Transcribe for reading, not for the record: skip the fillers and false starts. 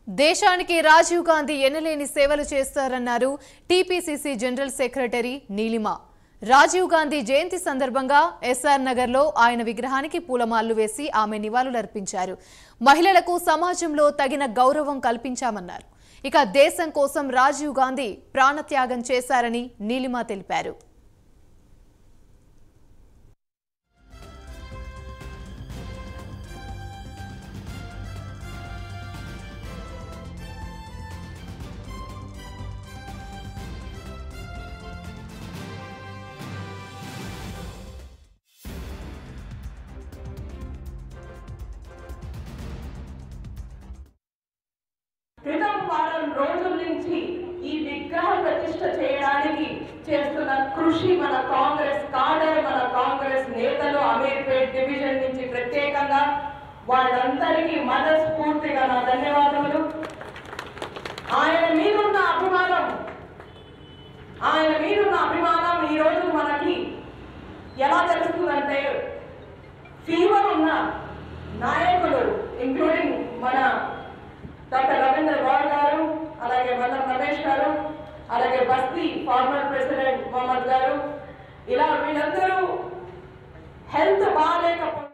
దేశానికి రాజీవ్ గాంధీ ఎనలేని సేవలు చేస్తారన్నారు TPCC general secretary Neelima. Rajiv Gandhi జయంతి సందర్భంగా ఎస్ఆర్ నగర్లో ఆయన విగ్రహానికి పూలమాలలు వేసి ఆమె నివాళులర్పించారు. మహిళలకు సమాజంలో తగిన గౌరవం కల్పించామన్నారు. ఇక దేశం కోసం రాజీవ్ గాంధీ ప్రాణత్యాగం చేశారని నీలిమ తెలిపారు. క్రితం వారం రోజుల నుంచి ఈ విగ్రహ ప్రతిష్ఠ చేయడానికి చేస్తున్న కృషి మన కాంగ్రెస్ కాడర్, మన కాంగ్రెస్ నేతలు అమీర్పేట్ డివిజన్ నుంచి ప్రత్యేకంగా వాళ్ళందరికీ మనస్ఫూర్తిగా నా ధన్యవాదములు. ఆయన మీదున్న అభిమానం ఈ రోజు మనకి ఎలా తెలుస్తుందంటే, ఫీవర్ ఉన్న నాయకులు ఇంక్లూడింగ్ మన డాక్టర్ రవీంద్ర గౌడ్ గారు, అలాగే వల్లం రమేష్ గారు, అలాగే బస్తీ ఫార్మర్ ప్రెసిడెంట్ మొహమ్మద్ గారు, ఇలా వీళ్ళందరూ హెల్త్ బాగాలేకపోతే